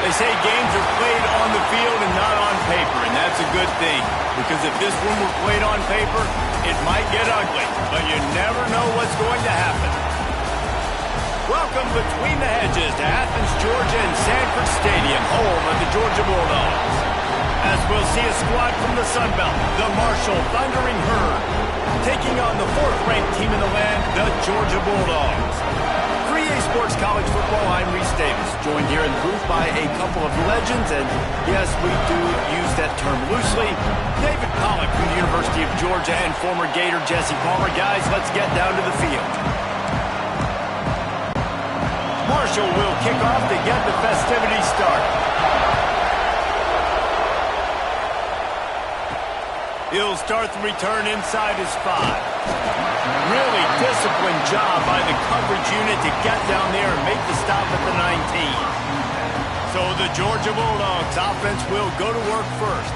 They say games are played on the field and not on paper, and that's a good thing. Because if this one were played on paper, it might get ugly, but you never know what's going to happen. Welcome between the hedges to Athens, Georgia and Sanford Stadium, home of the Georgia Bulldogs. As we'll see a squad from the Sun Belt, the Marshall Thundering Herd, taking on the 4th-ranked team in the land, the Georgia Bulldogs. 3A Sports College Football, I'm Reese Davis, joined here in the booth by a couple of legends, and yes, we do use that term loosely. David Pollack from the University of Georgia and former Gator Jesse Palmer. Guys, let's get down to the field. Marshall will kick off to get the festivities started. He'll start the return inside his 5. Really disciplined job by the coverage unit to get down there and make the stop at the 19. So the Georgia Bulldogs offense will go to work first.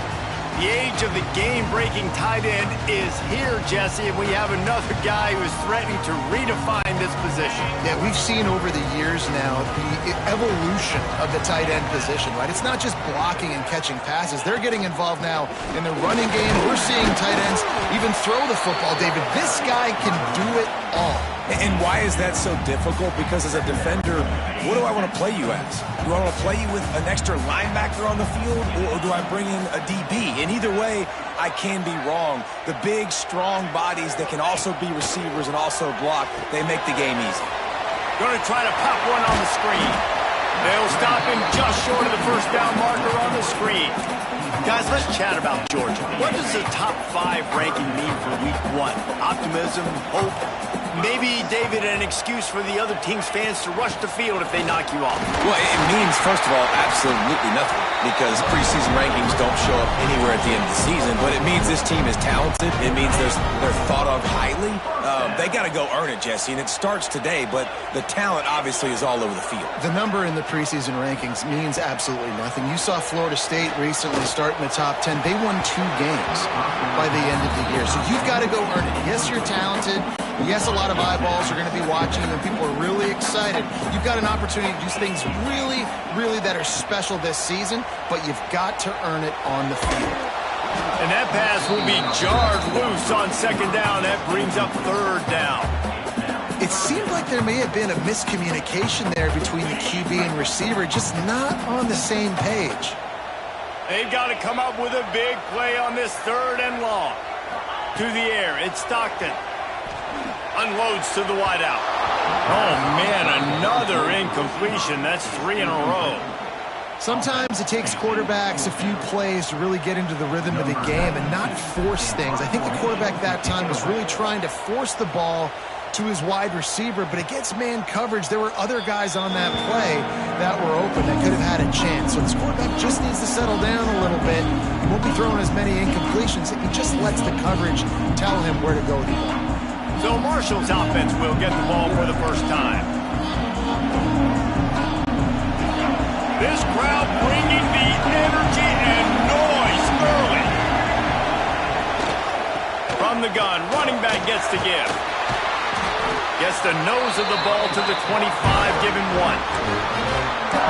The age of the game-breaking tight end is here, Jesse, and we have another guy who is threatening to redefine this position. Yeah, we've seen over the years now the evolution of the tight end position, right? It's not just blocking and catching passes. They're getting involved now in the running game. We're seeing tight ends even throw the football, David. This guy can do it all. And why is that so difficult? Because as a defender, what do I want to play you as? Do I want to play you with an extra linebacker on the field, or do I bring in a DB? And either way, I can be wrong. The big, strong bodies that can also be receivers and also block, they make the game easy. Going to try to pop one on the screen. They'll stop him just short of the first down marker on the screen. Guys, let's chat about Georgia. What does the top 5 ranking mean for week 1? Optimism, hope? Maybe, David, an excuse for the other team's fans to rush the field if they knock you off. Well, it means, first of all, absolutely nothing, because preseason rankings don't show up anywhere at the end of the season, but it means this team is talented. It means they're thought of highly. They got to go earn it, Jesse, and it starts today, but the talent obviously is all over the field. The number in the preseason rankings means absolutely nothing. You saw Florida State recently start in the top 10. They won 2 games by the end of the year, so you've got to go earn it. Yes, you're talented. Yes, a lot of eyeballs are going to be watching and people are really excited. You've got an opportunity to do things really, really that are special this season, but you've got to earn it on the field. And that pass will be jarred loose on 2nd down. That brings up 3rd down. It seemed like there may have been a miscommunication there between the QB and receiver, just not on the same page. They've got to come up with a big play on this 3rd and long. To the air, it's Stockton. Unloads to the wideout. Oh, man, another incompletion. That's 3 in a row. Sometimes it takes quarterbacks a few plays to really get into the rhythm of the game and not force things. I think the quarterback that time was really trying to force the ball to his wide receiver, but against man coverage, there were other guys on that play that were open that could have had a chance. So this quarterback just needs to settle down a little bit. He won't be throwing as many incompletions. He just lets the coverage tell him where to go with the ball. So Marshall's offense will get the ball for the first time. This crowd bringing the energy and noise early. From the gun, running back gets the give. Gets the nose of the ball to the 25, giving 1.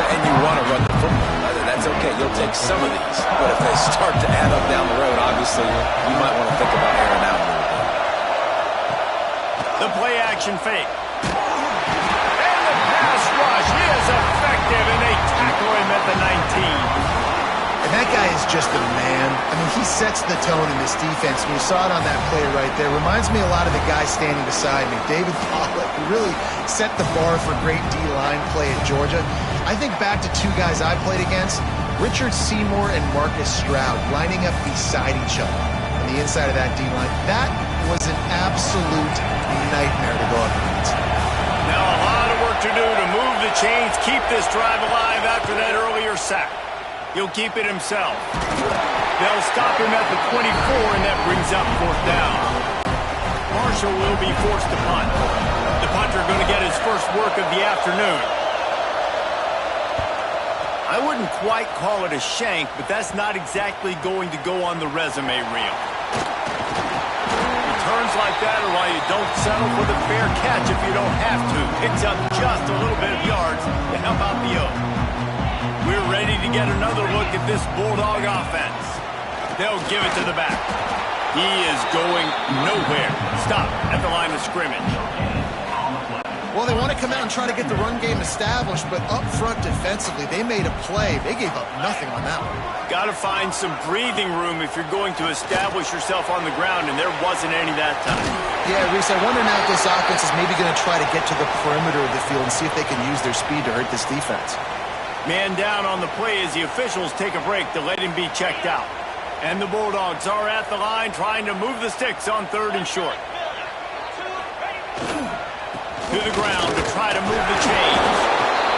And you want to run the football. That's okay. You'll take some of these. But if they start to add up down the road, obviously, you might want to think about airing out a little bit. The play action fake. And the pass rush is effective, and they tackle him at the 19. And that guy is just a man. I mean, he sets the tone in this defense. We saw it on that play right there. Reminds me a lot of the guy standing beside me, David Pollack, who really set the bar for great D-line play at Georgia. I think back to 2 guys I played against, Richard Seymour and Marcus Stroud, lining up beside each other on the inside of that D-line. That was an absolute nightmare to go up against. Now a lot of work to do to move the chains, keep this drive alive after that earlier sack. He'll keep it himself. They'll stop him at the 24, and that brings up 4th down. Marshall will be forced to punt. The punter going to get his first work of the afternoon. I wouldn't quite call it a shank, but that's not exactly going to go on the resume reel. Returns like that are why you don't settle for the fair catch if you don't have to. Picks up just a little bit of yards to help out the O. We're ready to get another look at this Bulldog offense. They'll give it to the back. He is going nowhere. Stop at the line of scrimmage. Well, they want to come out and try to get the run game established, but up front defensively, they made a play. They gave up nothing on that one. Got to find some breathing room if you're going to establish yourself on the ground, and there wasn't any that time. Yeah, Reese, I wonder now if this offense is maybe going to try to get to the perimeter of the field and see if they can use their speed to hurt this defense. Man down on the play as the officials take a break to let him be checked out. And the Bulldogs are at the line trying to move the sticks on 3rd and short. To the ground to try to move the chains.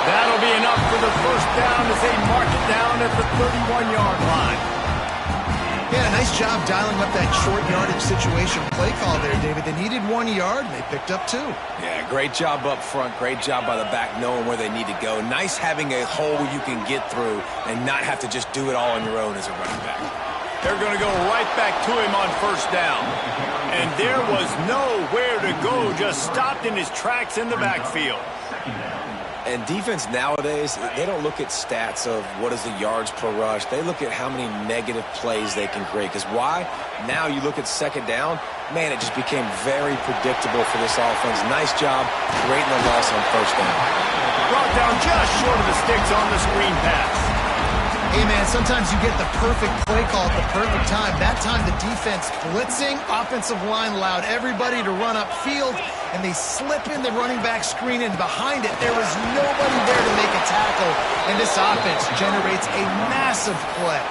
That'll be enough for the first down as they mark it down at the 31-yard line. Yeah, nice job dialing up that short yardage situation play call there, David. They needed 1 yard, and they picked up 2. Yeah, great job up front. Great job by the back knowing where they need to go. Nice having a hole you can get through and not have to just do it all on your own as a running back. They're going to go right back to him on 1st down. And there was nowhere to go, just stopped in his tracks in the backfield. And defense nowadays, they don't look at stats of what is the yards per rush. They look at how many negative plays they can create. Because why? Now you look at 2nd down, man, it just became very predictable for this offense. Nice job creating the loss on 1st down. Brought down just short of the sticks on the screen pass. Hey, man, sometimes you get the perfect play call at the perfect time. That time the defense blitzing, offensive line allowed everybody to run upfield, and they slip in the running back screen, and behind it, there was nobody there to make a tackle, and this offense generates a massive play.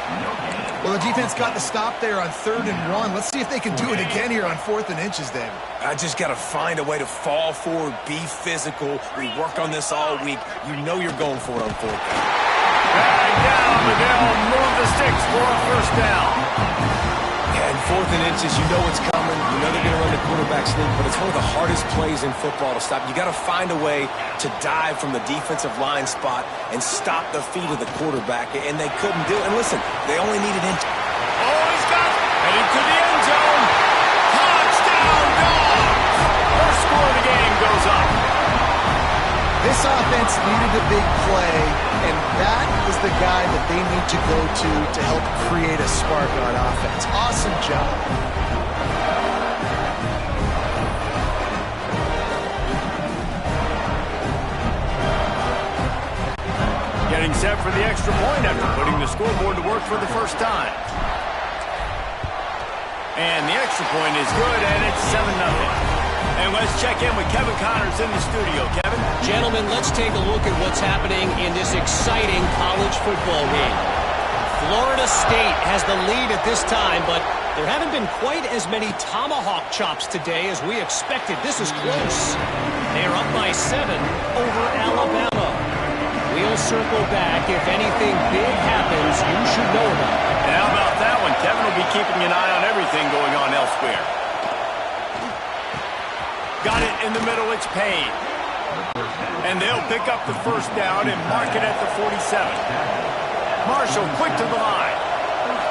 Well, the defense got the stop there on 3rd and 1. Let's see if they can do it again here on 4th and inches, David. I just got to find a way to fall forward, be physical. We work on this all week. You know you're going for it on 4th down. Drag down, but they'll move the sticks for a 1st down. Yeah, and 4th and inches, you know it's coming. You know they're going to run the quarterback sneak, but it's one of the hardest plays in football to stop. You got to find a way to dive from the defensive line spot and stop the feet of the quarterback, and they couldn't do it. And listen, they only needed inches. Oh, he's got it. Heading to the end zone. Touchdown, Dogs! First score of the game goes up. This offense needed a big play, and that is the guy that they need to go to help create a spark on offense. Awesome job. Getting set for the extra point after putting the scoreboard to work for the first time. And the extra point is good, and it's 7-0. And let's check in with Kevin Connors in the studio. Kevin? Gentlemen, let's take a look at what's happening in this exciting college football game. Florida State has the lead at this time, but there haven't been quite as many tomahawk chops today as we expected. This is close. They are up by 7 over Alabama. We'll circle back. If anything big happens, you should know about it. And how about that one? Kevin will be keeping an eye on everything going on elsewhere. Got it in the middle, it's Payne. And they'll pick up the 1st down and mark it at the 47. Marshall quick to the line.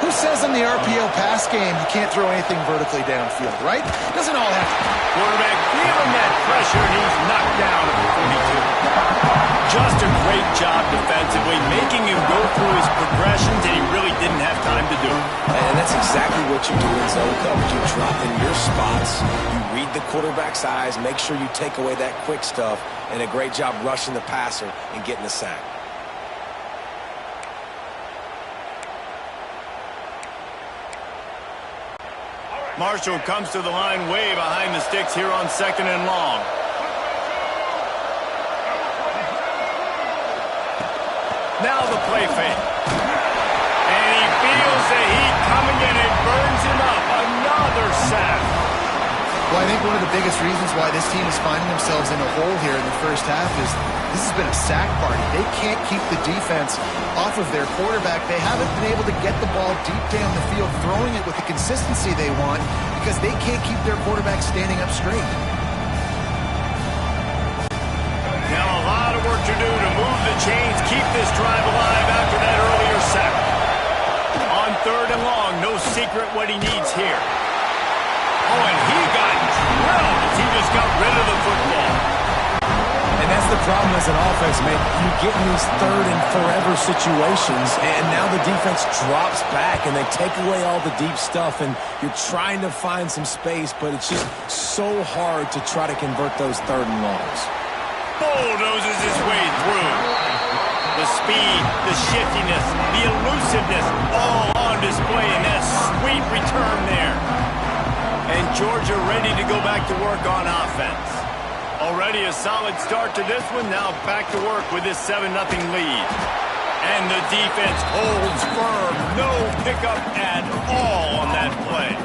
Who says in the RPO pass game you can't throw anything vertically downfield, right? Doesn't all have to. Quarterback feeling that pressure, and he's knocked down at the 42. Just a great job defensively, making him go through his progressions, and he really didn't have time to do it. And that's exactly what you do in zone coverage. You drop in your spots, you read the quarterback's eyes, make sure you take away that quick stuff, and a great job rushing the passer and getting the sack. Marshall comes to the line way behind the sticks here on 2nd and long. Now the play fake. And he feels the heat coming in and burns him up. Another sack. Well, I think one of the biggest reasons why this team is finding themselves in a hole here in the first half is this has been a sack party. They can't keep the defense off of their quarterback. They haven't been able to get the ball deep down the field, throwing it with the consistency they want because they can't keep their quarterback standing up straight. Now a lot of work to do to move the chains, keep this drive alive after that earlier sack. On 3rd and long, no secret what he needs here. Oh, and he got drilled as he just got rid of the football. And that's the problem as an offense, man. You get in these third and forever situations, and now the defense drops back, and they take away all the deep stuff, and you're trying to find some space, but it's just so hard to try to convert those third and longs. Bulldozes his way through. The speed, the shiftiness, the elusiveness, all on display in that sweet return there. And Georgia ready to go back to work on offense. Already a solid start to this one. Now back to work with this 7-0 lead. And the defense holds firm. No pickup at all on that play.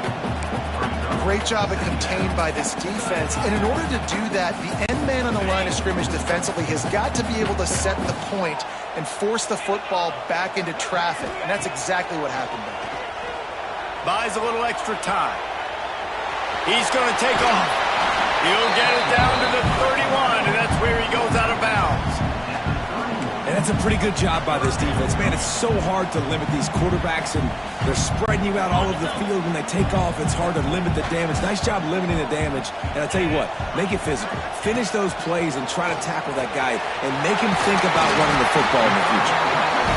Great job of contained by this defense. And in order to do that, the end man on the line of scrimmage defensively has got to be able to set the point and force the football back into traffic. And that's exactly what happened there. Buys a little extra time. He's going to take off. He'll get it down to the 31, and that's where he goes out of bounds. And that's a pretty good job by this defense. Man, it's so hard to limit these quarterbacks, and they're spreading you out all over the field. When they take off, it's hard to limit the damage. Nice job limiting the damage. And I'll tell you what, make it physical. Finish those plays and try to tackle that guy and make him think about running the football in the future.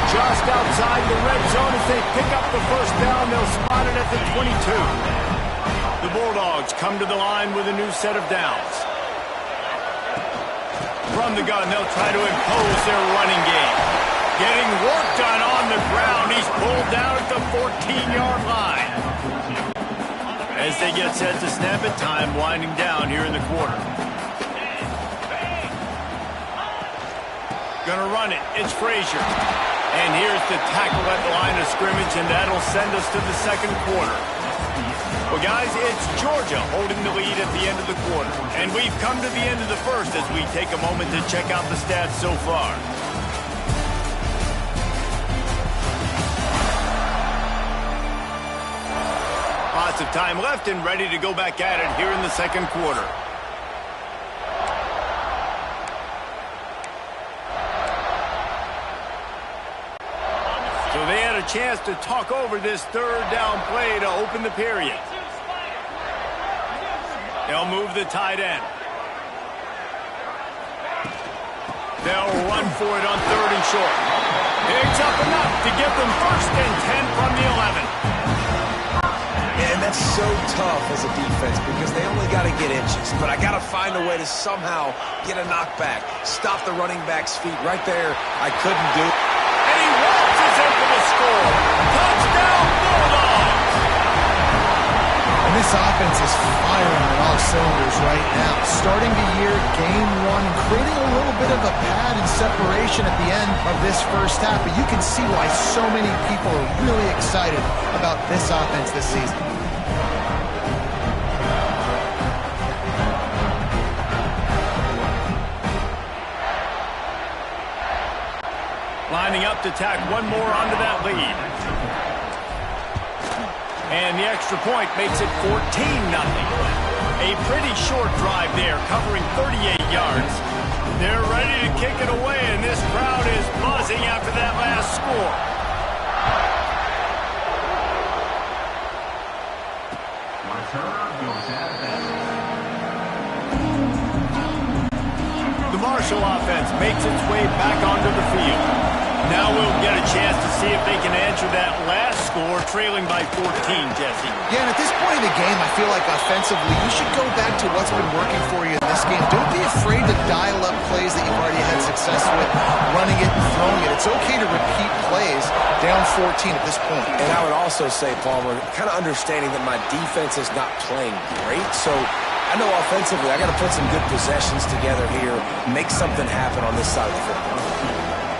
Just outside the red zone as they pick up the first down. They'll spot it at the 22. The Bulldogs come to the line with a new set of downs. From the gun, they'll try to impose their running game. Getting work done on the ground. He's pulled down at the 14-yard line. As they get set to snap it, time winding down here in the quarter. Gonna run it. It's Frazier. And here's the tackle at the line of scrimmage, and that'll send us to the second quarter. Well, guys, it's Georgia holding the lead at the end of the quarter. And we've come to the end of the first as we take a moment to check out the stats so far. Lots of time left and ready to go back at it here in the second quarter. So they had a chance to talk over this third down play to open the period. They'll move the tight end. They'll run for it on third and short. Picks up enough to give them 1st and 10 from the 11. And that's so tough as a defense because they only got to get inches. But I got to find a way to somehow get a knockback. Stop the running back's feet right there. I couldn't do it. And he waltzes in for the score. Touchdown, Bulldogs! And this offense is firing on all cylinders right now. Starting the year, game one, creating a little bit of a pad and separation at the end of this first half. But you can see why so many people are really excited about this offense this season. Lining up to tack one more onto that lead. And the extra point makes it 14-0. A pretty short drive there, covering 38 yards. They're ready to kick it away, and this crowd is buzzing after that last score. The Marshall offense makes its way back onto the field. Now we'll get a chance to see if they can answer that last score, trailing by 14, Jesse. Yeah, and at this point in the game, I feel like offensively, you should go back to what's been working for you in this game. Don't be afraid to dial up plays that you've already had success with, running it and throwing it. It's okay to repeat plays down 14 at this point. And I would also say, Palmer, kind of understanding that my defense is not playing great, so I know offensively I got to put some good possessions together here, make something happen on this side of the football.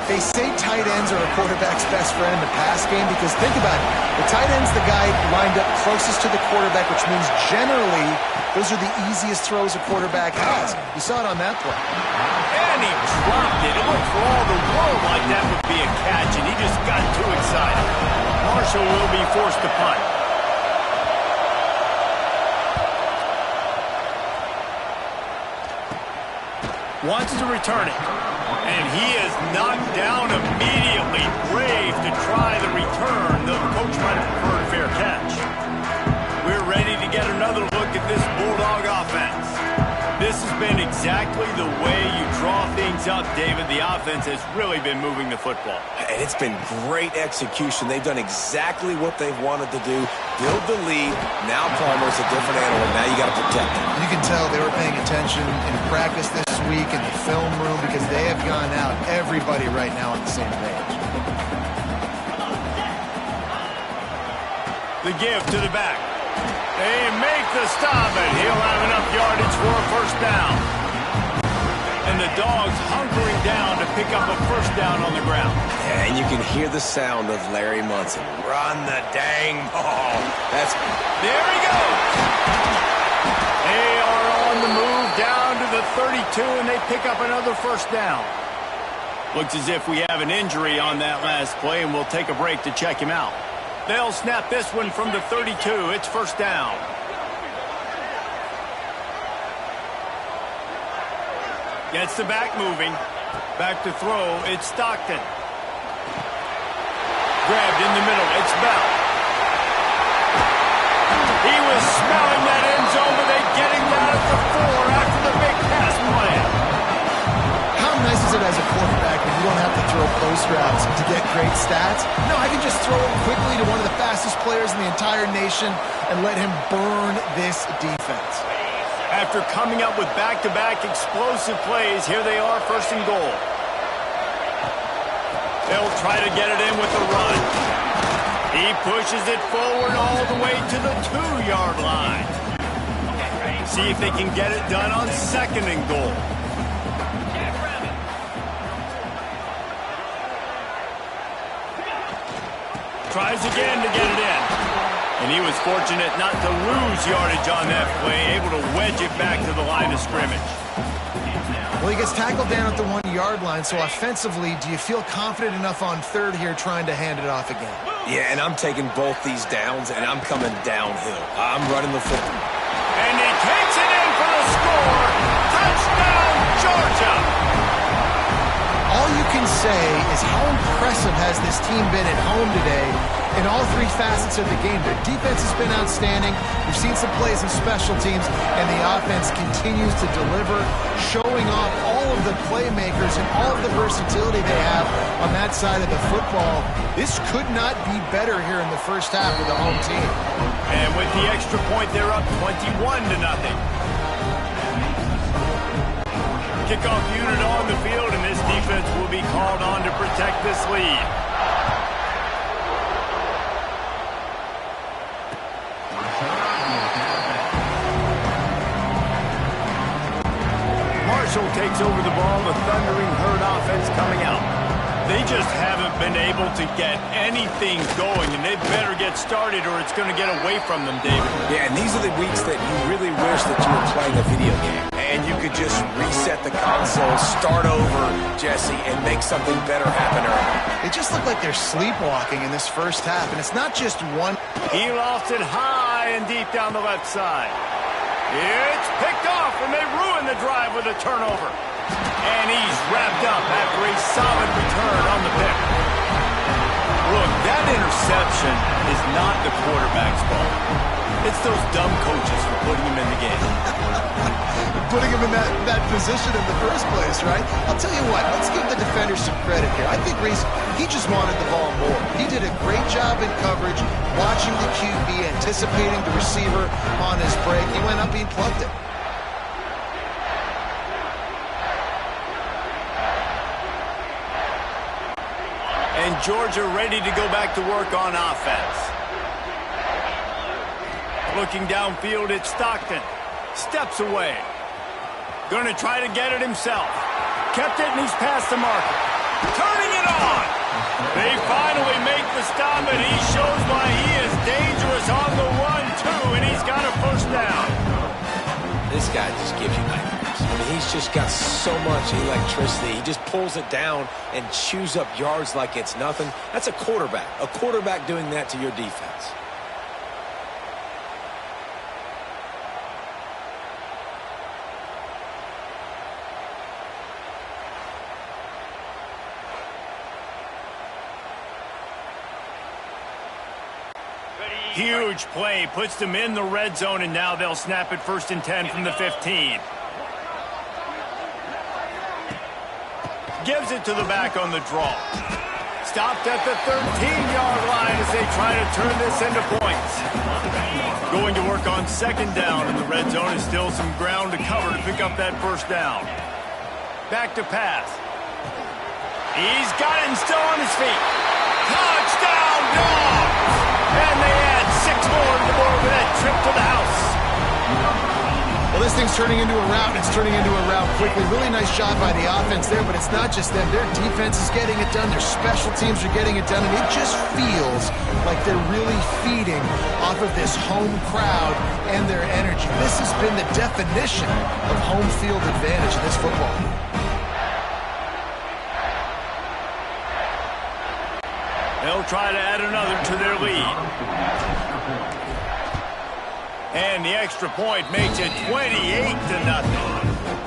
They say tight ends are a quarterback's best friend in the pass game because think about it. The tight end's the guy lined up closest to the quarterback, which means generally those are the easiest throws a quarterback has. You saw it on that play. And he dropped it. It looked for all the world like that would be a catch, and he just got too excited. Marshall will be forced to punt. Wants to return it. And he is knocked down immediately. Brave to try the return. The coach might have preferred a fair catch. We're ready to get another look at this Bulldog offense. This has been exactly the way you draw things up, David. The offense has really been moving the football. And it's been great execution. They've done exactly what they've wanted to do. Build the lead. Now Palmer's a different animal. Now you got to protect him. You can tell they were paying attention in practice this week in the film room because they have gone out, everybody right now on the same page. The give to the back. They make the stop, and he'll have enough yardage for a first down. And the Dogs hunkering down to pick up a first down on the ground. Yeah, and you can hear the sound of Larry Munson. Run the dang ball. There he goes. They are on the move down to the 32, and they pick up another first down. Looks as if we have an injury on that last play, and we'll take a break to check him out. They'll snap this one from the 32. It's first down. Gets the back moving. Back to throw. It's Stockton. Grabbed in the middle. It's Bell. He was smelling that end zone, but they get him down at the 4 after the big pass play. How nice is it as a quarterback when you don't have to throw post routes to get great stats? No, I can just throw it quickly to one of the fastest players in the entire nation and let him burn this defense. After coming up with back-to-back explosive plays, here they are, first and goal. They'll try to get it in with the run. He pushes it forward all the way to the 2-yard line. See if they can get it done on second and goal. Tries again to get it in. And he was fortunate not to lose yardage on that play, able to wedge it back to the line of scrimmage. Well, he gets tackled down at the 1-yard line, so offensively, do you feel confident enough on third here trying to hand it off again? Yeah, and I'm taking both these downs, and I'm coming downhill. I'm running the football. And he takes it in for the score. Touchdown, Georgia! All you can say is how impressive has this team been at home today in all three facets of the game. Their defense has been outstanding. We've seen some plays in special teams, and the offense continues to deliver, showing off all of the playmakers and all of the versatility they have on that side of the football. This could not be better here in the first half with the home team. And with the extra point, they're up 21-0. Kickoff unit on the field, and this defense will be called on to protect this lead. Marshall takes over the ball, the Thundering Herd offense coming out. They just haven't been able to get anything going, and they better get started or it's going to get away from them, David. Yeah, and these are the weeks that you really wish that you were playing a video game. And you could just reset the console, start over, Jesse, and make something better happen early. They just look like they're sleepwalking in this first half, and it's not just one. He lost it high and deep down the left side. It's picked off, and they ruin the drive with a turnover. And he's wrapped up after a solid return on the pick. Look, that interception is not the quarterback's fault. It's those dumb coaches for putting him in the game. Putting him in that position in the first place, right? I'll tell you what, let's give the defenders some credit here. I think Reese, he just wanted the ball more. He did a great job in coverage, watching the QB, anticipating the receiver on his break. He went up, he plugged it. And Georgia ready to go back to work on offense. Looking downfield, it's Stockton. Steps away. Going to try to get it himself. Kept it, and he's past the marker. Turning it on. They finally make the stop, and he shows why he is dangerous on the run, too, and he's got a first down. This guy just gives you nightmares. I mean, he's just got so much electricity. He just pulls it down and chews up yards like it's nothing. That's a quarterback. A quarterback doing that to your defense. Huge play, puts them in the red zone, and now they'll snap it 1st and 10 from the 15. Gives it to the back on the draw. Stopped at the 13-yard line as they try to turn this into points. Going to work on second down in the red zone is still some ground to cover to pick up that first down. Back to pass. He's got it and still on his feet. Touchdown, Dogs! And they add 6 more to the board with that trip to the house. Well, this thing's turning into a rout. It's turning into a rout quickly. Really nice job by the offense there, but it's not just them. Their defense is getting it done. Their special teams are getting it done, and it just feels like they're really feeding off of this home crowd and their energy. This has been the definition of home field advantage in this football game. They'll try to add another to their lead. And the extra point makes it 28-0.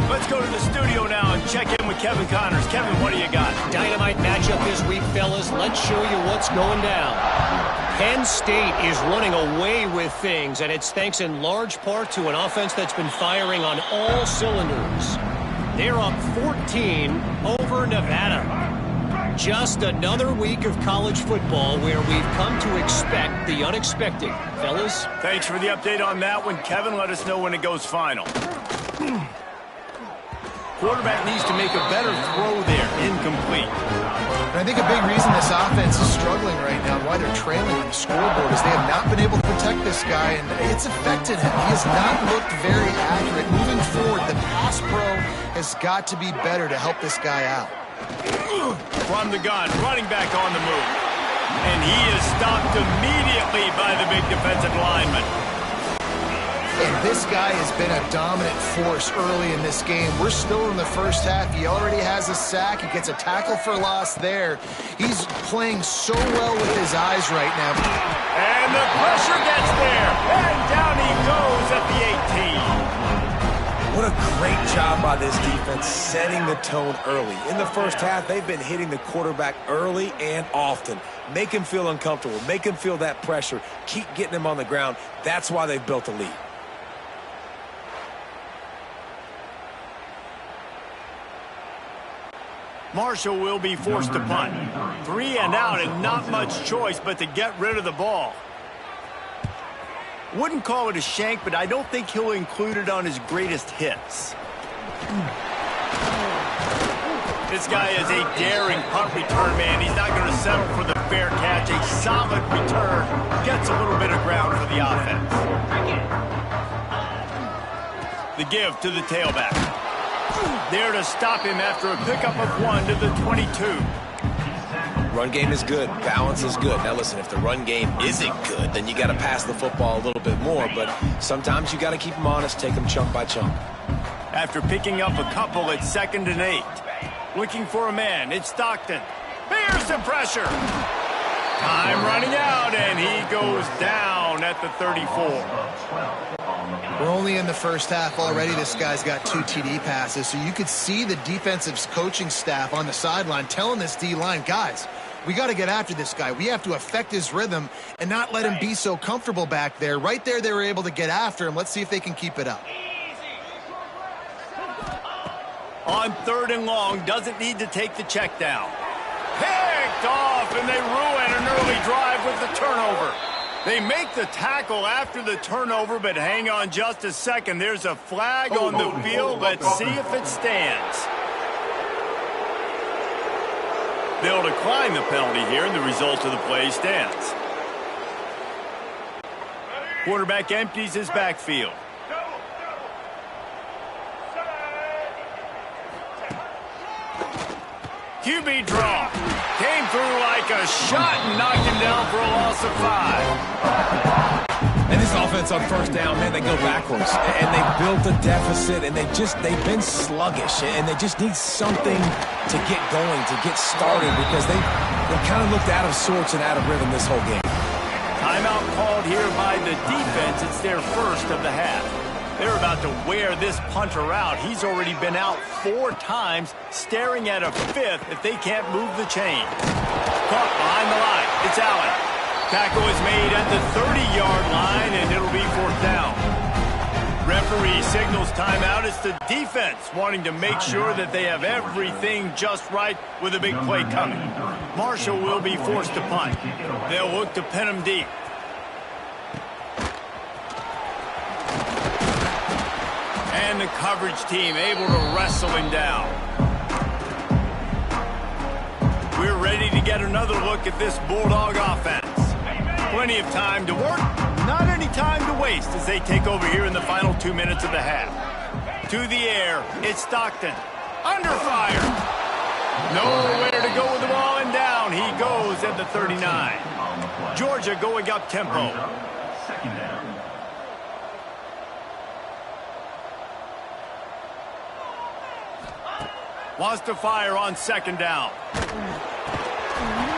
Let's go to the studio now and check in with Kevin Connors. Kevin, what do you got? Dynamite matchup this week, fellas. Let's show you what's going down. Penn State is running away with things, and it's thanks in large part to an offense that's been firing on all cylinders. They're up 14 over Nevada. Just another week of college football where we've come to expect the unexpected. Fellas? Thanks for the update on that one, Kevin. Let us know when it goes final. Quarterback needs to make a better throw there. Incomplete. And I think a big reason this offense is struggling right now and why they're trailing on the scoreboard is they have not been able to protect this guy, and it's affected him. He has not looked very accurate. Moving forward, the pass pro has got to be better to help this guy out. From the gun, running back on the move. And he is stopped immediately by the big defensive lineman. And this guy has been a dominant force early in this game. We're still in the first half. He already has a sack. He gets a tackle for loss there. He's playing so well with his eyes right now. And the pressure gets there. And down he goes at the 18. What a great job by this defense setting the tone early. In the first half, they've been hitting the quarterback early and often. Make him feel uncomfortable. Make him feel that pressure. Keep getting him on the ground. That's why they've built a lead. Marshall will be forced to punt. 3 and out and not much choice but to get rid of the ball. Wouldn't call it a shank, but I don't think he'll include it on his greatest hits. This guy is a daring punt return man. He's not going to settle for the fair catch. A solid return gets a little bit of ground for the offense. The give to the tailback. There to stop him after a pickup of 1 to the 22. Run game is good. Balance is good. Now, listen, if the run game isn't good, then you got to pass the football a little bit more. But sometimes you got to keep them honest, take them chunk by chunk. After picking up a couple, it's 2nd and 8. Looking for a man. It's Stockton. Here's the pressure. Time running out, and he goes down at the 34. We're only in the first half already. This guy's got 2 TD passes, so you could see the defensive coaching staff on the sideline telling this D-line, guys, we got to get after this guy. We have to affect his rhythm and not let him be so comfortable back there. Right there, they were able to get after him. Let's see if they can keep it up. On 3rd and long, doesn't need to take the check down. Picked off, and they ruin an early drive with the turnover. They make the tackle after the turnover, but hang on just a second. There's a flag on the field. Let's see if it stands. They'll decline the penalty here, and the result of the play stands. Quarterback empties his backfield. QB draw. Came through like a shot and knocked him down for a loss of 5. And this offense on first down, man, they go backwards. And they built a deficit, and they've been sluggish. And they just need something to get going, to get started, because they kind of looked out of sorts and out of rhythm this whole game. Timeout called here by the defense. It's their first of the half. They're about to wear this punter out. He's already been out 4 times, staring at a 5th if they can't move the chain. Caught behind the line. It's Allen. Tackle is made at the 30-yard line, and it'll be 4th down. Referee signals timeout. It's the defense wanting to make sure that they have everything just right with a big play coming. Marshall will be forced to punt. They'll look to pin him deep. And the coverage team able to wrestle him down. We're ready to get another look at this Bulldog offense. Plenty of time to work, not any time to waste as they take over here in the final 2 minutes of the half. To the air, it's Stockton. Under fire. Nowhere to go with the ball, and down he goes at the 39. Georgia going up tempo. Wants to fire on second down.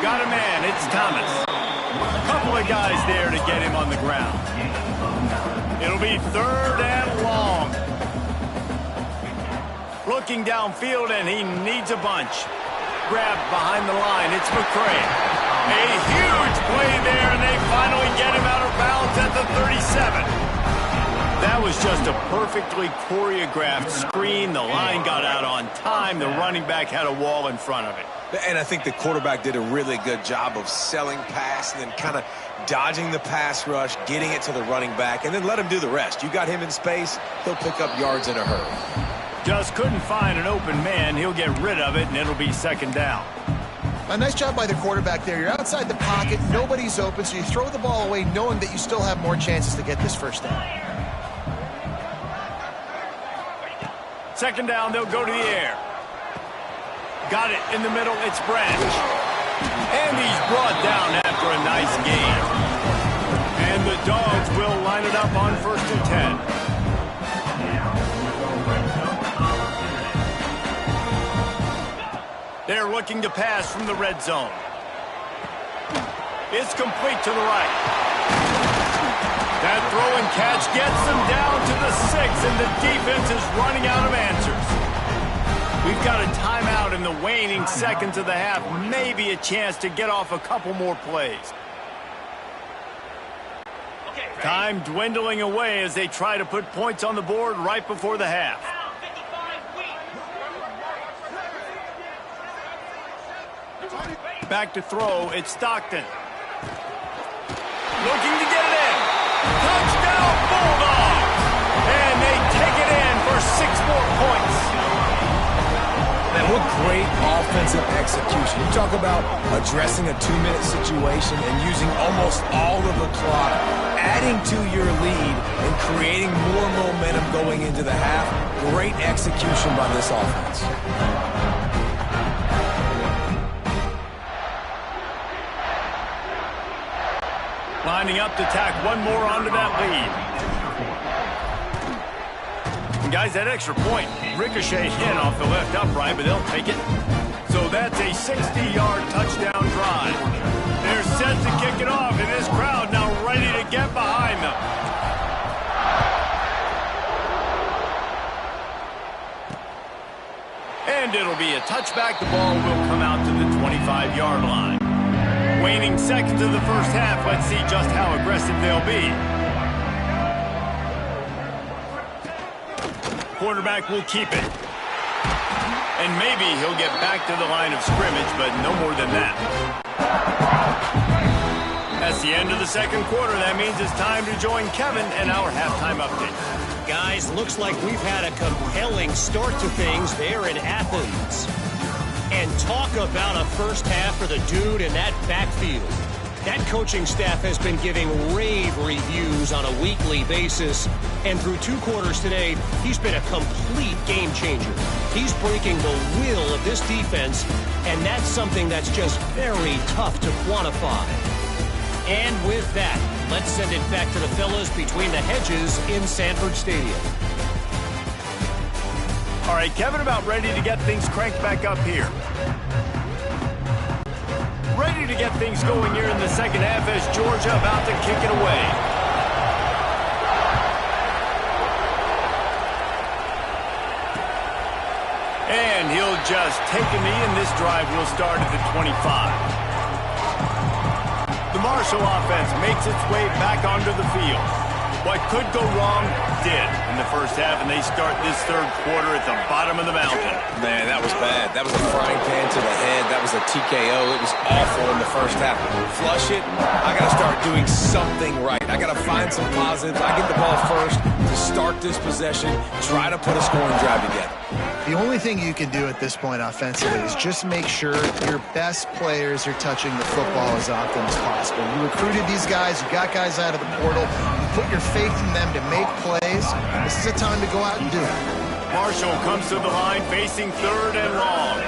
Got a man, it's Thomas. Couple of guys there to get him on the ground. It'll be third and long. Looking downfield, and he needs a bunch. Grabbed behind the line, it's McCray. A huge play there, and they finally get him out of bounds at the 37. That was just a perfectly choreographed screen. The line got out on time. The running back had a wall in front of it. And I think the quarterback did a really good job of selling pass and then kind of dodging the pass rush, getting it to the running back, and then let him do the rest. You got him in space, he'll pick up yards in a hurry. Just couldn't find an open man. He'll get rid of it, and it'll be second down. A nice job by the quarterback there. You're outside the pocket, nobody's open, so you throw the ball away knowing that you still have more chances to get this first down. Second down, they'll go to the air. Got it in the middle, it's Branch. And he's brought down after a nice gain. And the Dogs will line it up on 1st and 10. They're looking to pass from the red zone. It's complete to the right. That throw and catch gets them down to the 6, and the defense is running out of answers. We've got a timeout in the waning seconds of the half. Maybe a chance to get off a couple more plays. Time dwindling away as they try to put points on the board right before the half. Back to throw, it's Stockton. Looking to get it in. Touchdown, Bulldogs! And they take it in for 6 more points. Man, what great offensive execution. You talk about addressing a 2-minute situation and using almost all of the clock, adding to your lead and creating more momentum going into the half. Great execution by this offense. Lining up to tack one more onto that lead. And guys, that extra point ricocheted in off the left upright, but they'll take it. So that's a 60-yard touchdown drive. They're set to kick it off, and this crowd now ready to get behind them. And it'll be a touchback. The ball will come out to the 25-yard line. Waning seconds of the first half. Let's see just how aggressive they'll be. Quarterback will keep it. And maybe he'll get back to the line of scrimmage, but no more than that. That's the end of the second quarter. That means it's time to join Kevin and our halftime update. Guys, looks like we've had a compelling start to things there in Athens. And talk about a first half for the dude in that backfield. That coaching staff has been giving rave reviews on a weekly basis. And through 2 quarters today, he's been a complete game changer. He's breaking the will of this defense, and that's something that's just very tough to quantify. And with that, let's send it back to the fellas between the hedges in Sanford Stadium. All right, Kevin, about ready to get things cranked back up here. Ready to get things going here in the second half as Georgia about to kick it away. And he'll just take a knee, and this drive will start at the 25. The Marshall offense makes its way back onto the field. What could go wrong did in the first half, and they start this third quarter at the bottom of the mountain. Man, that was bad. That was a frying pan to the head. That was a TKO. It was awful in the first half. Flush it. I got to start doing something right. I got to find some positives. I get the ball first to start this possession, try to put a scoring drive together. The only thing you can do at this point offensively is just make sure your best players are touching the football as often as possible. You recruited these guys. You got guys out of the portal. You put your faith in them to make plays. This is a time to go out and do it. Marshall comes to the line facing third and long.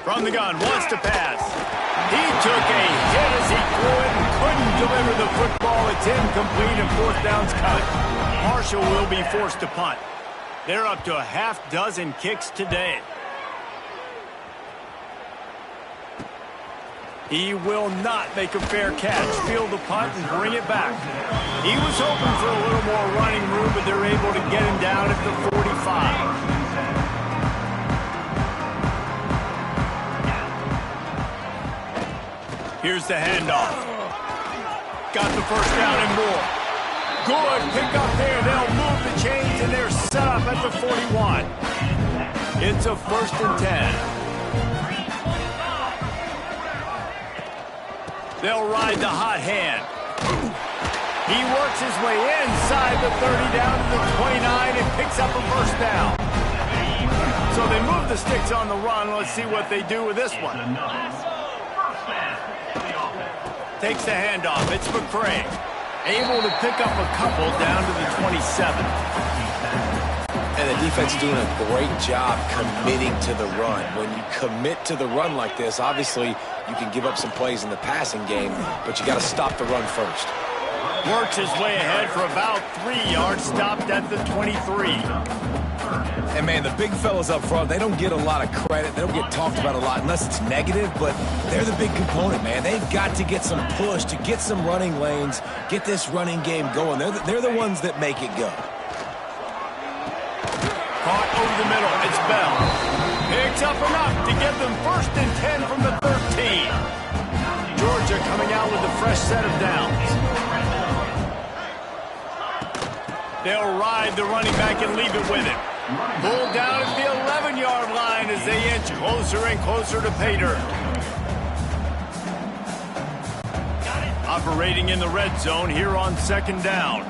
From the gun, wants to pass. He took a hit as he threw it and couldn't deliver the football. It's incomplete and fourth down's cut. Marshall will be forced to punt. They're up to a half dozen kicks today. He will not make a fair catch. Field the punt and bring it back. He was hoping for a little more running room, but they're able to get him down at the 45. Here's the handoff. Got the first down and more. Good pick up there. They'll move the chains, and they're set up at the 41. It's a 1st and 10. They'll ride the hot hand. He works his way inside the 30 down to the 29 and picks up a first down. So they move the sticks on the run. Let's see what they do with this one. Takes the handoff. It's McCray. Able to pick up a couple down to the 27. And the defense is doing a great job committing to the run. When you commit to the run like this, obviously you can give up some plays in the passing game, but you got to stop the run first. Works his way ahead for about 3 yards, stopped at the 23. And, man, the big fellas up front, they don't get a lot of credit. They don't get talked about a lot unless it's negative, but they're the big component, man. They've got to get some push, to get some running lanes, get this running game going. They're the ones that make it go. Caught over the middle. It's Bell. Picks up enough to get them 1st and 10 from the 13. Georgia coming out with a fresh set of downs. They'll ride the running back and leave it with him. Pulled down at the 11-yard line as they inch closer and closer to pay dirt. Operating in the red zone here on 2nd down.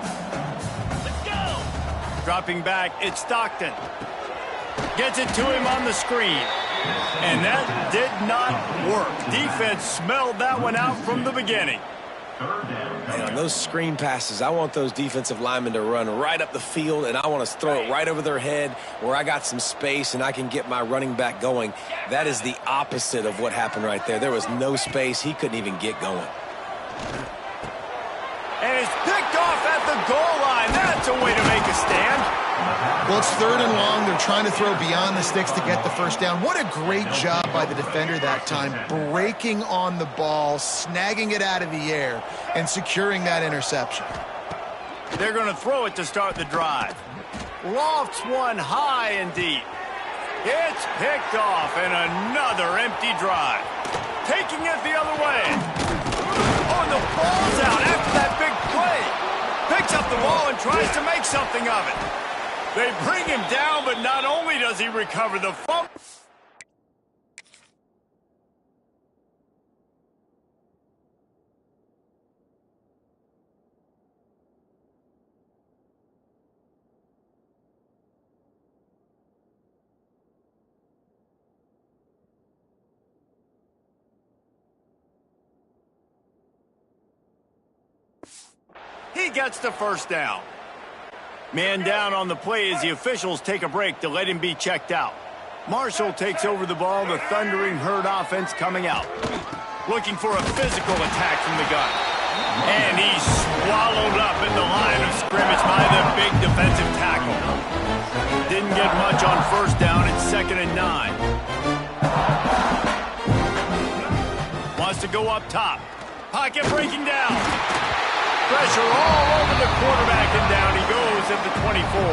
Let's go! Dropping back, it's Stockton. Gets it to him on the screen. And that did not work. Defense smelled that one out from the beginning. And on those screen passes, I want those defensive linemen to run right up the field, and I want to throw it right over their head where I got some space and I can get my running back going. That is the opposite of what happened right there. There was no space. He couldn't even get going. And it's picked off at the goal line. That's a way to make a stand. Well, it's 3rd and long. They're trying to throw beyond the sticks to get the first down. What a great job by the defender that time, breaking on the ball, snagging it out of the air, and securing that interception. They're going to throw it to start the drive. Lofts one high and deep. It's picked off, and another empty drive. Taking it the other way. Oh, and the ball's out after that big play. Picks up the ball and tries to make something of it. They bring him down, but not only does he recover the fumble. He gets the first down. Man down on the play as the officials take a break to let him be checked out. Marshall takes over the ball, the Thundering Herd offense coming out. Looking for a physical attack from the gun. And he's swallowed up at the line of scrimmage by the big defensive tackle. Didn't get much on first down. It's 2nd and 9. Wants to go up top. Pocket breaking down. Pressure all over the quarterback, and down he goes at the 24.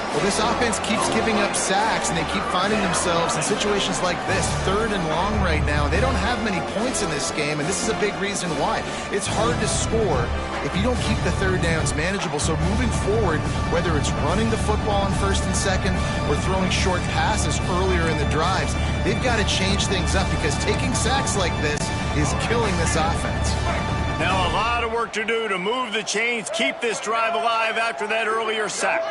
Well, this offense keeps giving up sacks, and they keep finding themselves in situations like this, 3rd and long right now. They don't have many points in this game, and this is a big reason why. It's hard to score if you don't keep the 3rd downs manageable. So moving forward, whether it's running the football on 1st and 2nd or throwing short passes earlier in the drives, they've got to change things up because taking sacks like this is killing this offense. Now a lot of work to do to move the chains, keep this drive alive after that earlier sack.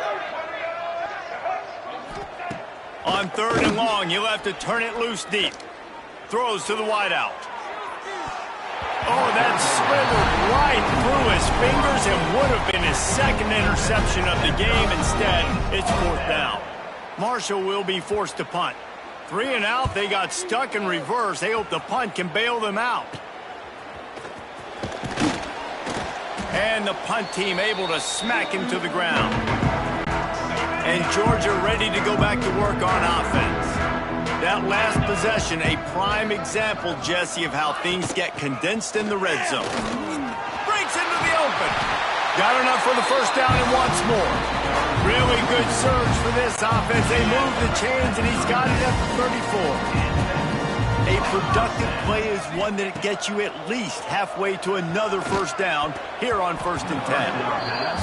On 3rd and long, you'll have to turn it loose deep. Throws to the wideout. Oh, that slithered right through his fingers and would have been his 2nd interception of the game. Instead, it's 4th down. Marshall will be forced to punt. 3 and out, they got stuck in reverse. They hope the punt can bail them out. And the punt team able to smack him to the ground. And Georgia ready to go back to work on offense. That last possession, a prime example, Jesse, of how things get condensed in the red zone. Breaks into the open. Got enough for the 1st down and wants more. Really good surge for this offense. They move the chains, and he's got it at the 34. A productive play is one that gets you at least halfway to another 1st down here on 1st and 10.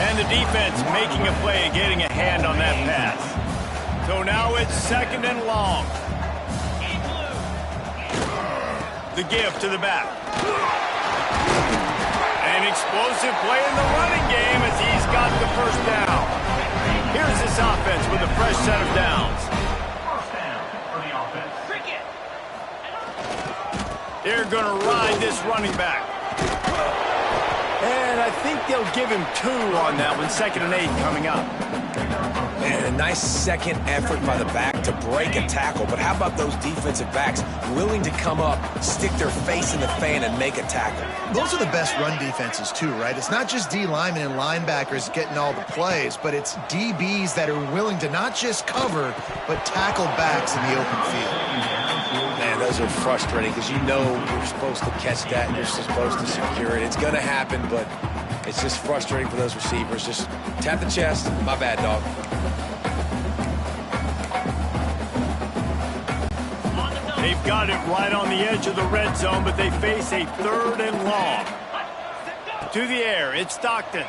And the defense making a play and getting a hand on that pass. So now it's 2nd and long. The give to the back. An explosive play in the running game as he's got the 1st down. Here's this offense with a fresh set of downs. They're going to ride this running back. And I think they'll give him 2 on that one. 2nd and 8 coming up. And a nice second effort by the back to break a tackle. But how about those defensive backs willing to come up, stick their face in the fan, and make a tackle? Those are the best run defenses, too, right? It's not just D linemen and linebackers getting all the plays, but it's DBs that are willing to not just cover, but tackle backs in the open field. Man, those are frustrating because you know you're supposed to catch that, you're supposed to secure it. It's going to happen, but it's just frustrating for those receivers. Just tap the chest. My bad, dog. They've got it right on the edge of the red zone, but they face a 3rd and long. To the air, it's Stockton.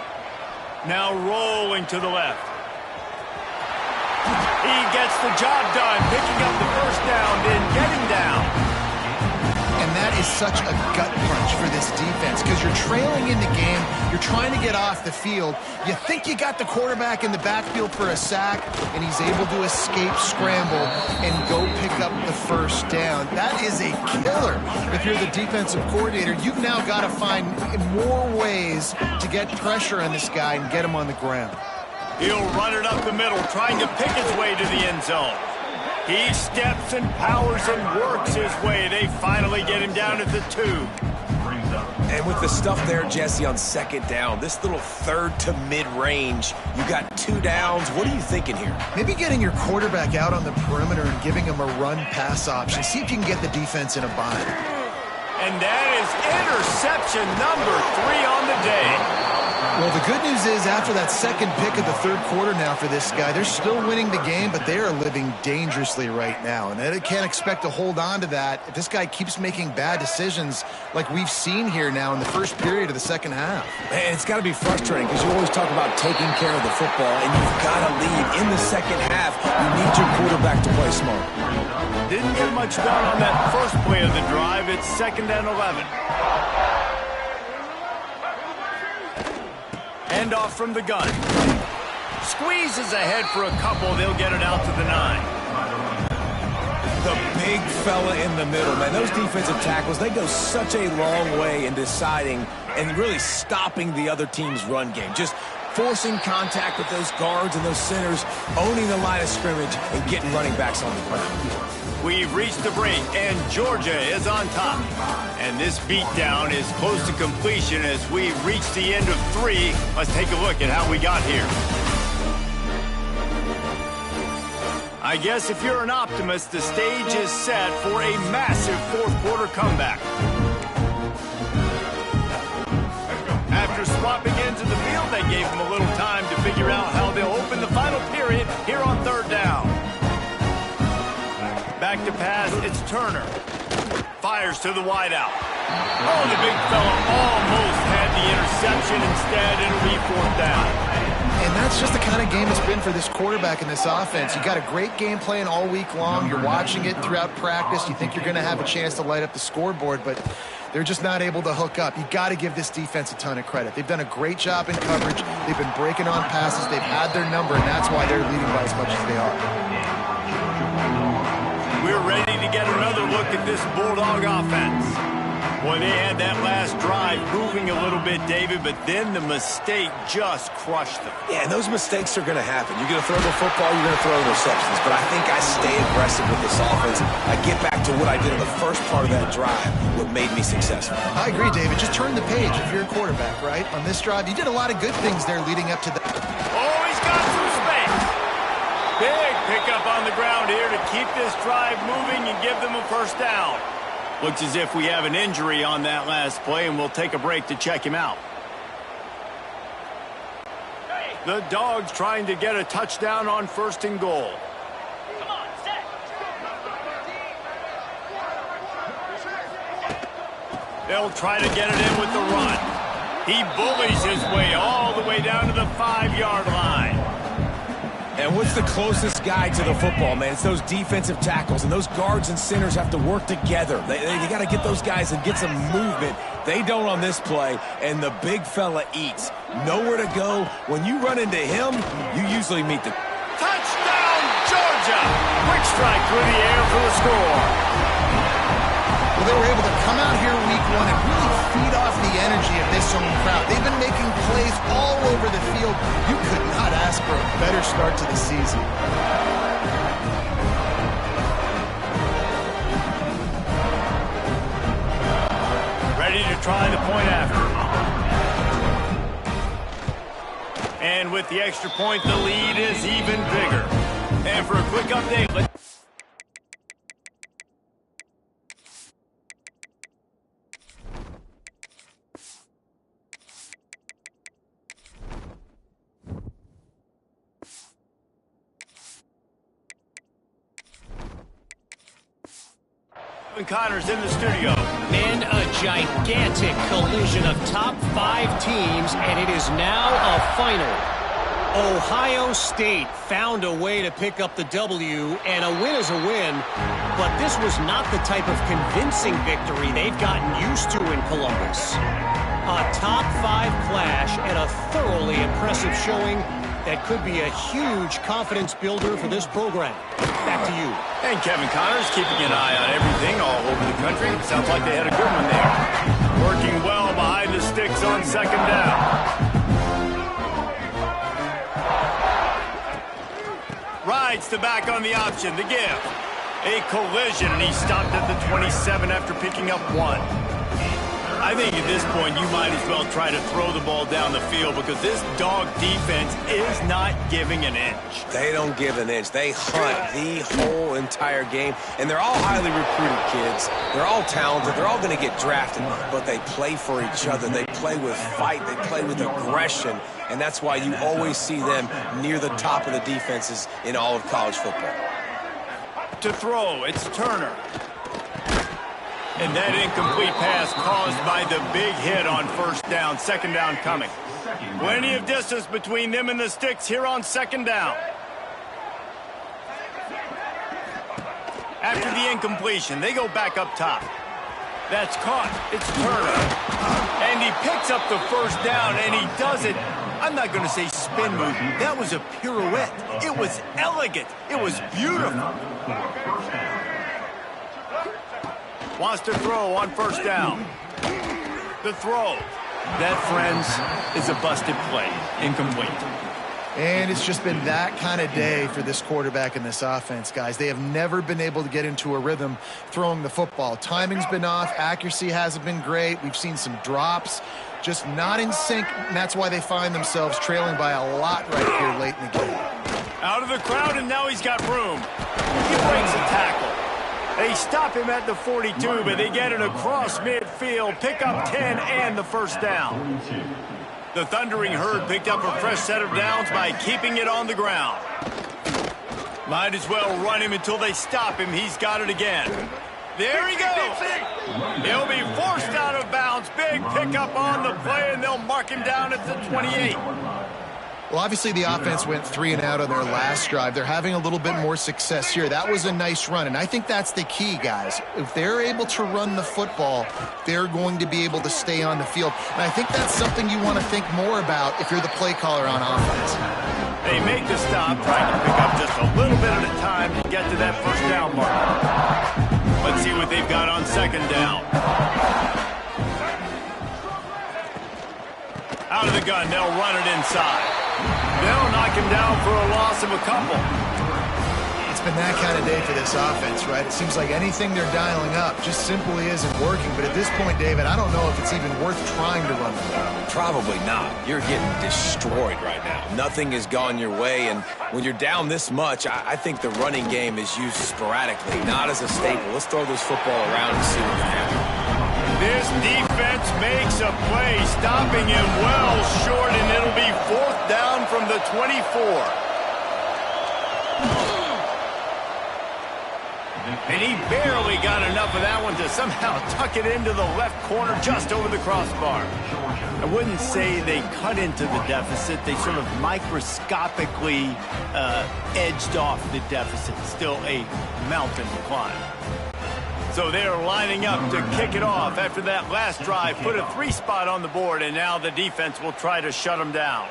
Now rolling to the left. He gets the job done, picking up the 1st down, then getting down. And that is such a gut punch for this defense because you're trailing in the game. You're trying to get off the field. You think you got the quarterback in the backfield for a sack, and he's able to escape, scramble, and go pick up the 1st down. That is a killer. If you're the defensive coordinator, you've now got to find more ways to get pressure on this guy and get him on the ground. He'll run it up the middle, trying to pick his way to the end zone. He steps and powers and works his way. They finally get him down at the 2. And with the stuff there, Jesse, on 2nd down, this little 3rd to mid-range, you got 2 downs. What are you thinking here? Maybe getting your quarterback out on the perimeter and giving him a run-pass option. See if you can get the defense in a bind. And that is interception number 3 on the day. Well, the good news is after that 2nd pick of the 3rd quarter now for this guy, they're still winning the game, but they are living dangerously right now. And they can't expect to hold on to that if this guy keeps making bad decisions like we've seen here now in the 1st period of the 2nd half. Man, it's got to be frustrating because you always talk about taking care of the football, and you've got to lead in the 2nd half. You need your quarterback to play smart. Didn't get much done on that 1st play of the drive. It's 2nd and 11. Hand off from the gun. Squeezes ahead for a couple. They'll get it out to the 9. The big fella in the middle, man. Those defensive tackles, they go such a long way in deciding and really stopping the other team's run game. Just forcing contact with those guards and those centers, owning the line of scrimmage, and getting running backs on the ground. We've reached the break, and Georgia is on top. And this beatdown is close to completion as we reach the end of 3. Let's take a look at how we got here. I guess if you're an optimist, the stage is set for a massive 4th quarter comeback. After swapping into the field, they gave them a little time to figure out how they'll open the final period. period here on third down. Back to pass, it's Turner. Fires to the wideout. Oh, the big fella almost had the interception. Instead, it'll be fourth down. And that's just the kind of game it's been for this quarterback in this offense. You got a great game plan all week long. You're watching it throughout practice. You think you're going to have a chance to light up the scoreboard, but they're just not able to hook up. You got to give this defense a ton of credit. They've done a great job in coverage. They've been breaking on passes. They've had their number, and that's why they're leading by as much as they are. We're ready to get another look at this Bulldog offense. Boy, they had that last drive moving a little bit, David, but then the mistake just crushed them. Yeah, and those mistakes are going to happen. You're going to throw the football, you're going to throw interceptions. But I think I stay aggressive with this offense. I get back to what I did in the first part of that drive, what made me successful. I agree, David. Just turn the page if you're a quarterback, right? On this drive, you did a lot of good things there leading up to that. Oh, he's got some space. Big pickup on the ground here to keep this drive moving and give them a first down. Looks as if we have an injury on that last play, and we'll take a break to check him out. The Dogs trying to get a touchdown on first and goal. Come on, set. They'll try to get it in with the run. He bullies his way all the way down to the 5-yard line. And what's the closest guy to the football, man? It's those defensive tackles, and those guards and centers have to work together. They got to get those guys and get some movement. They don't on this play, and the big fella eats. Nowhere to go. When you run into him, you usually meet the... Touchdown, Georgia! Quick strike through the air for the score. Well, they were able to come out here week one and really feed off the energy of this home crowd. They've been making plays all over the field. You could not ask for a better start to the season. Ready to try the point after. And with the extra point, the lead is even bigger. And for a quick update, let's... Connor's in the studio. Man, a gigantic collision of top 5 teams, and it is now a final. Ohio State found a way to pick up the W, and a win is a win, but this was not the type of convincing victory they've gotten used to in Columbus. A top 5 clash and a thoroughly impressive showing that could be a huge confidence builder for this program. Back to you. And Kevin Connors keeping an eye on everything all over the country. Sounds like they had a good one there. Working well behind the sticks on second down. Rides the back on the option, the give. A collision, and he stopped at the 27 after picking up 1. I think at this point you might as well try to throw the ball down the field because this Dog defense is not giving an inch. They don't give an inch. They hunt the whole entire game, and they're all highly recruited kids. They're all talented. They're all going to get drafted, but they play for each other. They play with fight. They play with aggression, and that's why you always see them near the top of the defenses in all of college football. To throw, it's Turner. And that incomplete pass caused by the big hit on first down. Second down coming. Plenty of distance between them and the sticks here on second down. After the incompletion, they go back up top. That's caught. It's Turner. And he picks up the first down, and he does it. I'm not going to say spin move. That was a pirouette. It was elegant. It was beautiful. Wants to throw on first down. The throw. That, friends, is a busted play. Incomplete. And it's just been that kind of day for this quarterback and this offense, guys. They have never been able to get into a rhythm throwing the football. Timing's been off. Accuracy hasn't been great. We've seen some drops. Just not in sync, and that's why they find themselves trailing by a lot right here late in the game. Out of the crowd, and now he's got room. He breaks a tackle. They stop him at the 42, but they get it across midfield, pick up 10 and the first down. The Thundering Herd picked up a fresh set of downs by keeping it on the ground. Might as well run him until they stop him. He's got it again. There he goes. He'll be forced out of bounds. Big pickup on the play, and they'll mark him down at the 28. Well, obviously the offense went 3 and out on their last drive. They're having a little bit more success here. That was a nice run, and I think that's the key, guys. If they're able to run the football, they're going to be able to stay on the field. And I think that's something you want to think more about if you're the play caller on offense. They make the stop, trying to pick up just a little bit at a time to get to that first down mark. Let's see what they've got on second down. Out of the gun, they'll run it inside. They'll knock him down for a loss of a couple. It's been that kind of day for this offense, right? It seems like anything they're dialing up just simply isn't working. But at this point, David, I don't know if it's even worth trying to run the ball. Probably not. You're getting destroyed right now. Nothing has gone your way, and when you're down this much, I think the running game is used sporadically, not as a staple. Let's throw this football around and see what can happen. This defense makes a play, stopping him well short, and it'll be 4th down from the 24. And he barely got enough of that one to somehow tuck it into the left corner just over the crossbar. I wouldn't say they cut into the deficit. They sort of microscopically edged off the deficit. Still a mountain to climb. So they're lining up to kick it off after that last drive. Put a 3 spot on the board, and now the defense will try to shut him down.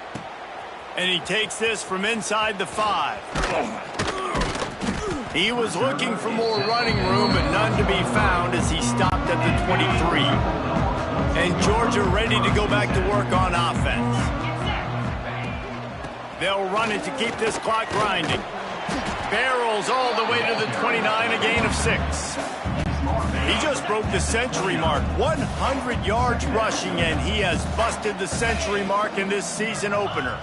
And he takes this from inside the 5. He was looking for more running room, but none to be found as he stopped at the 23. And Georgia ready to go back to work on offense. They'll run it to keep this clock grinding. Barrels all the way to the 29, a gain of 6. He just broke the century mark, 100 yards rushing, and he has busted the century mark in this season opener.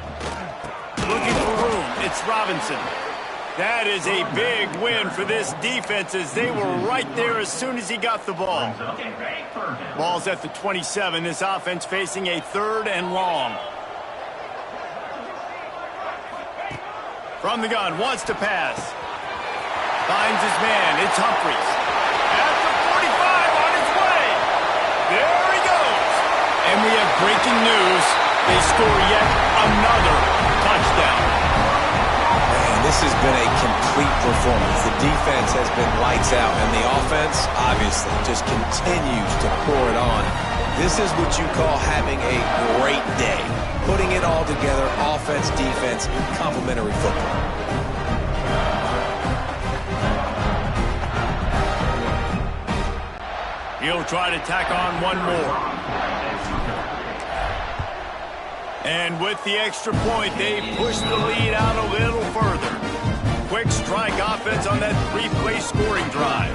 Looking for room, it's Robinson. That is a big win for this defense as they were right there as soon as he got the ball. Ball's at the 27, this offense facing a 3rd and long. From the gun, wants to pass. Finds his man, it's Humphries. At the 45, on his way. There he goes. And we have breaking news. They score yet another touchdown. This has been a complete performance. The defense has been lights out, and the offense, obviously, just continues to pour it on. This is what you call having a great day. Putting it all together, offense, defense, complementary football. He'll try to tack on one more. And with the extra point, they push the lead out a little further. Quick strike offense on that 3-play scoring drive.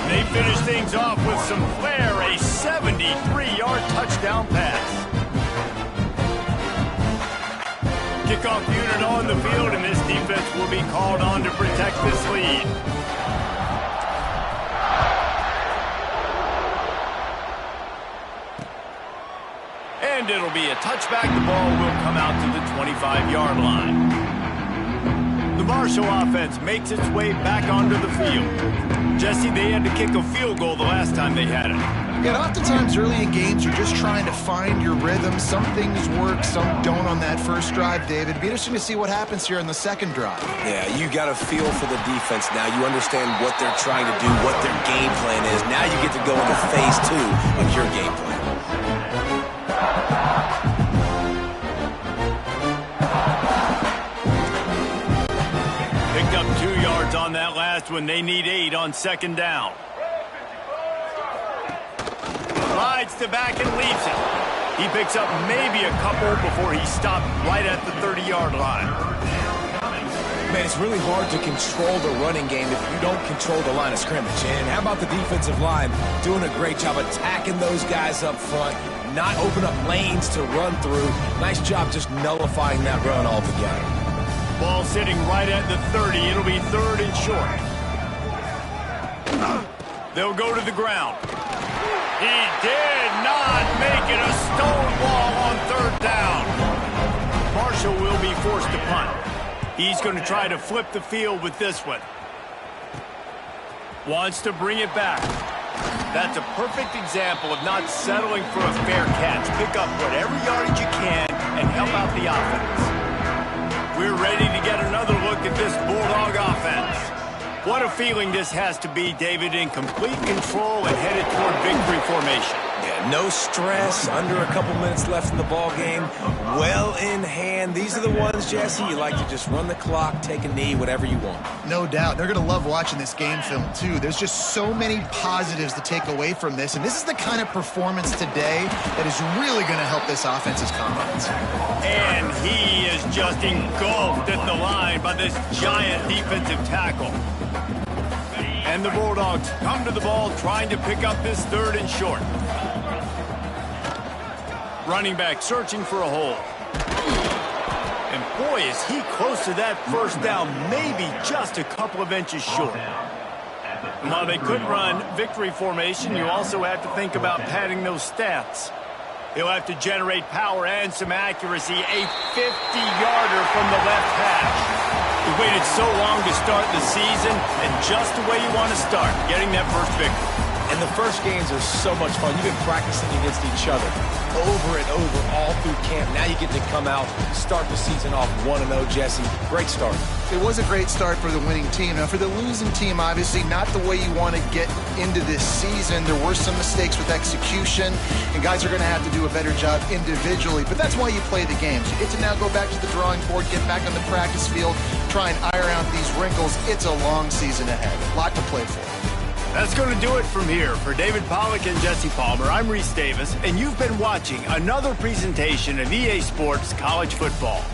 They finish things off with some flair, a 73-yard touchdown pass. Kickoff unit on the field, and this defense will be called on to protect this lead. And it'll be a touchback. The ball will come out to the 25-yard line. The Marshall offense makes its way back onto the field. Jesse, they had to kick a field goal the last time they had it. Yeah, oftentimes early in games, you're just trying to find your rhythm. Some things work, some don't on that first drive, David. It'd be interesting to see what happens here in the second drive. Yeah, you got a feel for the defense now. You understand what they're trying to do, what their game plan is. Now you get to go into phase 2 of your game plan. Picked up 2 yards on that last one. They need 8 on second down. Slides to back and leaves it. He picks up maybe a couple before he stopped right at the 30-yard line. Man, it's really hard to control the running game if you don't control the line of scrimmage. And how about the defensive line doing a great job attacking those guys up front, not open up lanes to run through. Nice job just nullifying that run altogether. Ball sitting right at the 30. It'll be 3rd and short. They'll go to the ground. He did not make it a stone wall on third down. Marshall will be forced to punt. He's going to try to flip the field with this one. Wants to bring it back. That's a perfect example of not settling for a fair catch. Pick up whatever yardage you can and help out the offense. We're ready to get another look at this Bulldog offense. What a feeling this has to be, David, in complete control and headed toward victory formation. Yeah, no stress, under a couple minutes left in the ball game, well in hand. These are the ones, Jesse, you like to just run the clock, take a knee, whatever you want. No doubt. They're going to love watching this game film, too. There's just so many positives to take away from this, and this is the kind of performance today that is really going to help this offense's confidence. And he is just engulfed at the line by this giant defensive tackle. And the Bulldogs come to the ball trying to pick up this third and short. Running back searching for a hole. And boy, is he close to that first down, maybe just a couple of inches short. And while they could run victory formation, you also have to think about padding those stats. He'll have to generate power and some accuracy. A 50-yarder from the left hash. He waited so long to start the season, and just the way you want to start, getting that first victory. And the first games are so much fun. You've been practicing against each other over and over all through camp. Now you get to come out, start the season off 1-0, Jesse. Great start. It was a great start for the winning team. Now, for the losing team, obviously, not the way you want to get into this season. There were some mistakes with execution, and guys are going to have to do a better job individually. But that's why you play the games. You get to now go back to the drawing board, get back on the practice field, try and iron out these wrinkles. It's a long season ahead. A lot to play for. That's going to do it from here. For David Pollack and Jesse Palmer, I'm Reese Davis, and you've been watching another presentation of EA Sports College Football.